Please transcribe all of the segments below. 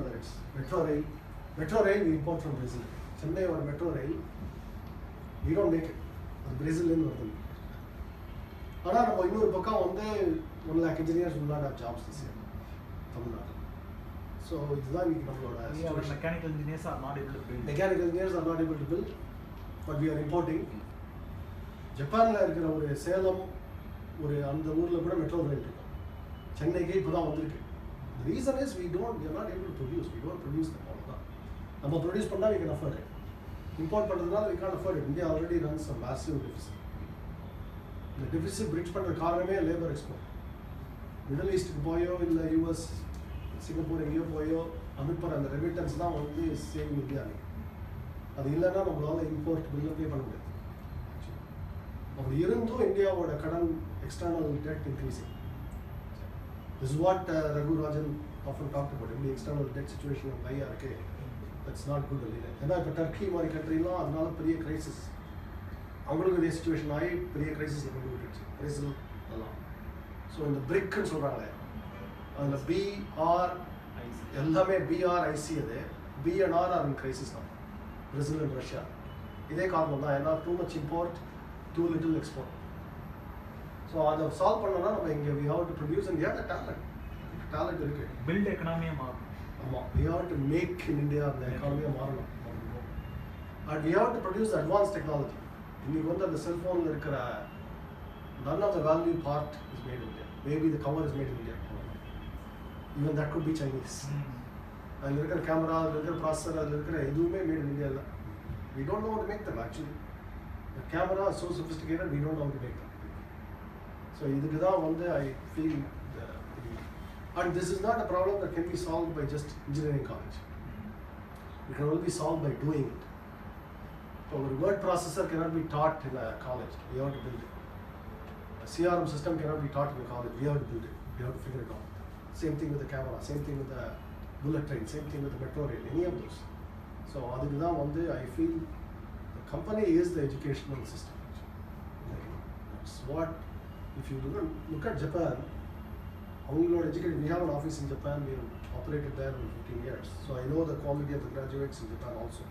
whether it's metro rail we import from Brazil. Chennai or metro rail, we don't make it. Brazil in வருது. ஆனா நம்ம இன்னொரு பக்கம் வந்து 1 lakh engineers will not have jobs this year. Tamil Nadu. So இதுதான் இன்னைக்கு நம்மளோட mechanical engineers are not able to build. Mechanical engineers are not able to build, but we are importing. ஜப்பான்ல இருக்கிற ஒரு சேலம் ஒரு அந்த ஊர்ல கூட மெட்ரோ ரயில் இருக்கு. சென்னைக்கு இப்போதான் வந்திருக்கு. The reason is we are not able to produce. We don't produce them all. நம்ம ப்ரொடியூஸ் பண்ணா we can afford it. Import பண்றதுனால we can't afford it. India already runs a massive deficit. The deficit bridge பண்ற காரணமே labour export. Middle ஈஸ்ட்டுக்கு போயோ இல்லை US Singapore எங்கேயோ போயோ அனுப்புற அந்த remittance தான் வந்து சேவிங் இந்தியாவில். அது இல்லைன்னா நம்மளால இம்போர்ட் பில்லை பே பண்ண முடியாது. அப்படி இருந்தும் இந்தியாவோட கடன் external debt increasing. This is what Raghu Rajan often talked about. Every external debt situation of high இருக்கு. That's not good இல்லை. ஏன்னா இப்போ டர்க்கி மாதிரி கண்ட்ரிலாம் அதனால பெரிய கிரைசிஸ், அவங்களுக்கு இதே சுச்சுவேஷன் ஆகி பெரிய கிரைசிஸில் கொண்டு விட்டுருச்சு பிரேசில் எல்லாம். ஸோ இந்த பிரிக்குன்னு சொல்கிறாங்களே அதில் BR எல்லாமே BRIC அது B and R are in crisis now. Brazil and Russia இதே காரணம் தான். ஏன்னா too much import, too little export. So அதை சால்வ் பண்ணோம்னா நம்ம இங்கே we have to produce and we have the talent இருக்கு. Build economy மாறும். ஆமாம், we have to make in India அந்த எக்கானமியை மாறணும். And we have to produce advanced technology. இன்னைக்கு வந்து அந்த செல்ஃபோனில் இருக்கிற none of the value part is made in India. Maybe the cover is made in India. Even that could be Chinese. அதில் இருக்கிற camera, அதில் இருக்கிற ப்ராசஸர், அதில் இருக்கிற எதுவுமே மேட் இன் இந்தியா இல்லை. We don't know how to make them actually. The camera is so sophisticated, we don't know how to make them. So இதுக்கு தான் வந்து I feel and this is not a problem that can be solved by just engineering college. It can only be solved by doing it. So a word processor cannot be taught in a college. We have to build it. A CRM system cannot be taught in a college. We have to build it. We have to figure it out. Same thing with the camera, same thing with the bullet train, same thing with the metro rail, any of those. So அதுக்கு தான் வந்து I feel the company is the educational system. That's what, if you look at Japan, அவங்களோட education, we have an office in Japan, we have operated there for 15 years. So I know the quality of the graduates in Japan also.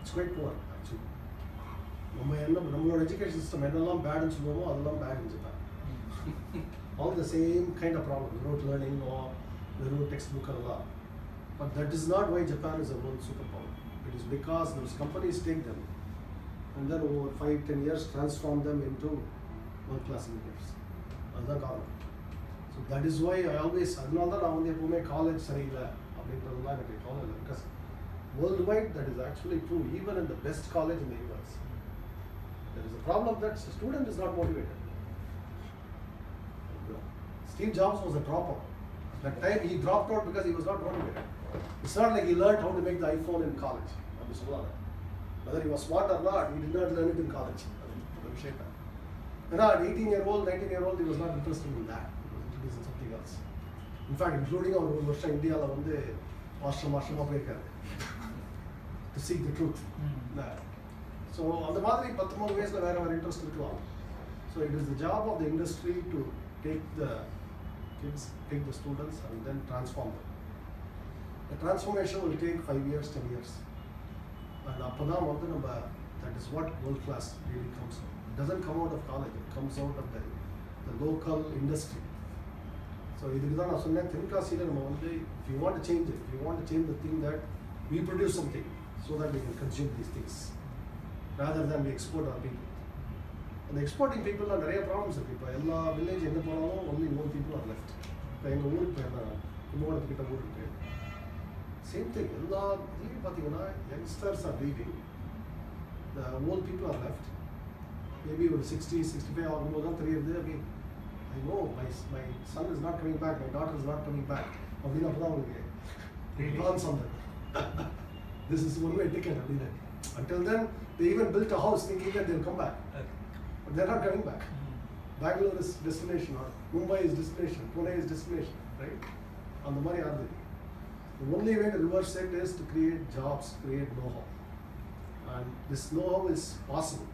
It's quite poor actually. நம்மளோட education system என்னெல்லாம் பேட்னு சொல்லுவோமோ அதெல்லாம் bad in Japan. All the same kind of problems, rote learning or the rote textbook and all. But that is not why Japan is a world superpower. It is because those companies take them and then over 5-10 years transform them into world-class engineers. That's the problem. So that is why I always, அதனால தான் நான் வந்து எப்பவுமே college சரியில்லை அப்படின்றதுலாம் எனக்கு கவலை இல்லை. Because worldwide that is actually true. Even in the best college in the US, there is a problem that the student is not motivated. Steve Jobs was a dropout. That time he dropped out because he was not motivated. It's not like he learned how to make the iPhone in college. Whether he was smart or not, he did not learn it in college. And at 18-year-old, 19-year-old, he was not interested in that. He was interested in something else. In fact, including our Russia, India, to seek the truth. So, on the மாதிரி 13 ways வேற interest இருக்கலாம். So, it is the job of the industry to take the kids, take the students and then transform them. The transformation will take 5 years, 10 years. And அப்பதான் வந்து நம்ம, that is what world class really comes out. It doesn't come out of college, it comes out of the local industry. So இதுக்கு தான் நான் சொன்னேன், தென்காசியில் நம்ம வந்து, if you want to change it, if you want to change the thing that we produce something so that we can consume these things rather than we export our people. And the exporting people are நிறைய problems இருக்குது. இப்போ எல்லா village எங்கே போனாலும் only old people are left. இப்போ எங்கள் ஊருக்கு போயிருந்தாங்க, கும்பகோணத்துக்கிட்ட ஊர் இருக்கு, சேம் திங். எல்லா இதுலேயும் பார்த்தீங்கன்னா youngsters are leaving, the old people are left. Maybe ஒரு 60-65 ஆகும்போது தான் தெரியுது, again I know my son is not coming back, my daughter is not coming back அப்படின்னு அப்போ தான் உங்களுக்கு plans on that. This is one way ticket அப்படின்னு. Until then they even built a house thinking that they'll come back. But they're not coming back. Bangalore is destination, or Mumbai is destination, Pune is destination, right? On the money are they? The only way to reverse it is to create jobs, create know-how. And this know-how is possible.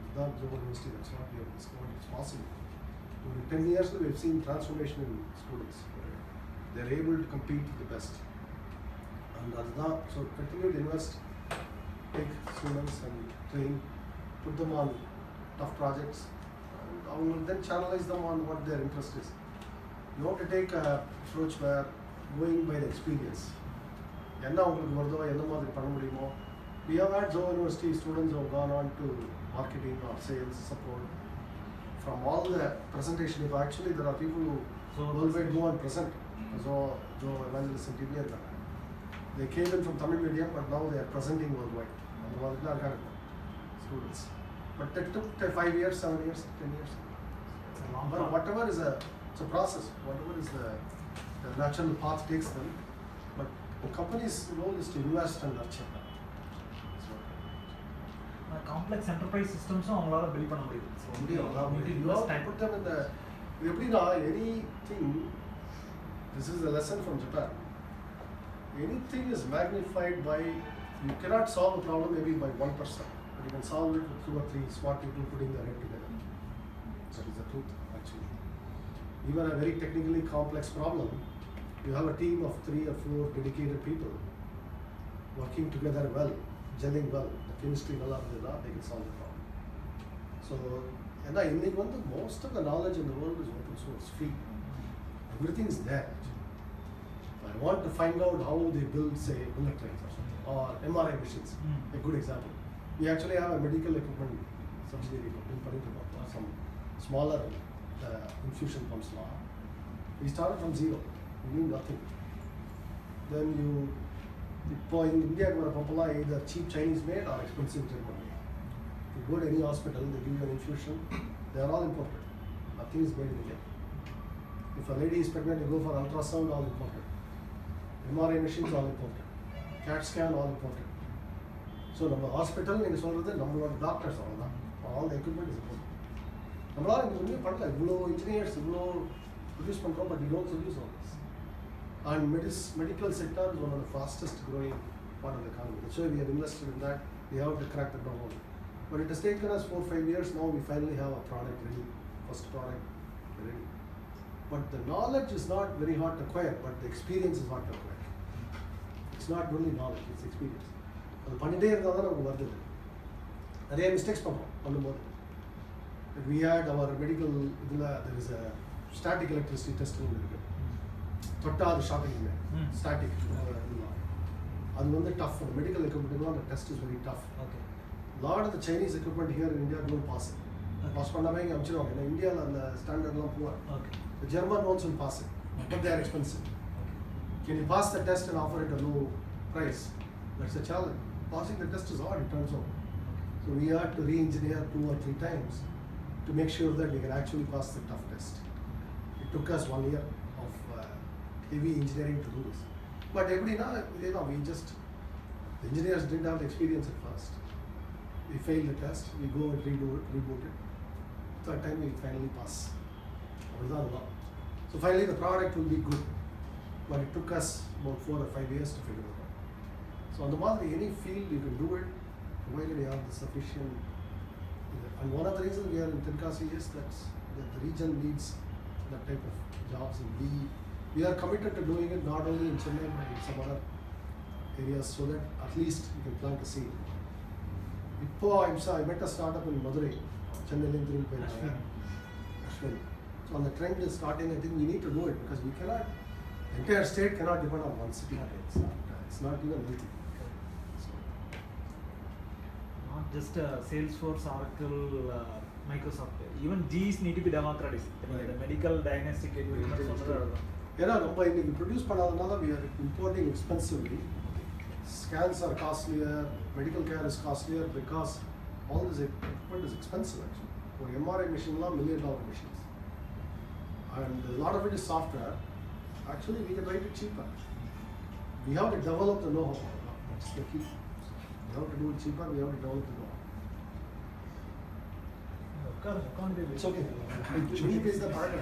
It's not Zoho University, that's not here, it's possible. In 10 years we have seen transformation in students. they're able to compete with the best. And that's not, so continue to invest, take students and train, put them on tough projects, and I will then channelize them on what their interest is. You want to take a approach where going by the experience. என்ன உங்களுக்கு வருதோ என்ன மாதிரி பண்ண முடியுமோ. We have had Zoho University students who have gone on to marketing or sales support. From all the presentation, if actually there are people who worldwide go and present. Zoho evangelists in TV. They came in from Tamil medium, but now they are presenting worldwide. Students. But it took 5 years, 7 years, 10 years. But whatever is it's a process. Whatever is the natural path takes them. But the company's role is to invest and nurture them. Complex enterprise systems அவங்களால build பண்ண முடியும். You have to put them in the anything. This is a lesson from Japan. Anything is magnified by, you cannot solve a problem maybe by 1%, but you can solve it with 2 or 3 smart people putting their head together. That is the truth, actually. Even a very technically complex problem, you have a team of 3 or 4 dedicated people working together well, gelling well, the chemistry well, they can solve the problem. So, most of the knowledge in the world is open source, free. Everything is there. I want to find out how they build, say, bullet trains or something, or MRI machines. A good example. We actually have a medical equipment subsidiary in Parinthapur, some smaller infusion pumps now. We started from zero. We knew nothing. Then in India, either cheap Chinese made or expensive German made. You go to any hospital, they give you an infusion, they are all imported. Nothing is made in India. If a lady is pregnant, you go for ultrasound, all imported. MRI machines, all imported. CAT scan, all imported. So, in the hospital, doctors, all the equipment is imported. Engineers produce control, but we don't produce all this. And medical sector is one of the fastest growing part of the economy. That's why we have invested in that. We have to crack the ground. But it has taken us 4 or 5 years. Now we finally have a product ready. First product ready. But the knowledge is not very hard to acquire, but the experience is hard to acquire. It's not only knowledge, it's experience. அது பண்ணிட்டே இருந்தால் தான் நமக்கு வருது. நிறைய mistakes பண்ணும்போது. We had our medical, there is a static electricity test room. தொட்டாது shocking static அது வந்து tough. For medical equipment, the test is very tough. Okay. Lot of the Chinese equipment here in India don't pass it. Pass பண்ணாமே இங்கே அனுப்பிச்சிடுவாங்க. ஏன்னா இந்தியாவில் அந்த ஸ்டாண்டர்ட்லாம் போவார். The German ones will pass it, but they are expensive. Can you pass the test and offer it a low price? That's a challenge. Passing the test is hard, it turns out. So we had to re-engineer 2 or 3 times to make sure that we can actually pass the tough test. It took us 1 year of heavy engineering to do this. But the engineers didn't have the experience at first. We failed the test, we go and reboot it. Third time we finally pass. So finally the product will be good. But it took us about 4 or 5 years to figure it out. So on the market, any field you can do it, provided you have the sufficient. And one of the reasons we are in Tenkasi is that the region needs that type of jobs, and we are committed to doing it not only in Chennai but in some other areas, so that at least we can plant a seed. I met a startup in Madurai, Chennai, Ashwin. So on the trend is starting, I think we need to do it because we cannot, the entire state cannot depend on one city. It's not even healthy. Not just Salesforce, Oracle, Microsoft. Even these need to be democratized. Right. The medical diagnostic equipment. We produce we are importing expensively. Scans are costlier, medical care is costlier because all this equipment is expensive actually. For MRI machine, $1 million machines. And a lot of it is software. Actually, we can write it cheaper. We have to develop the know-how. That's the key. We have to do it cheaper, we have to develop the know-how. It's okay. Cheap is the part.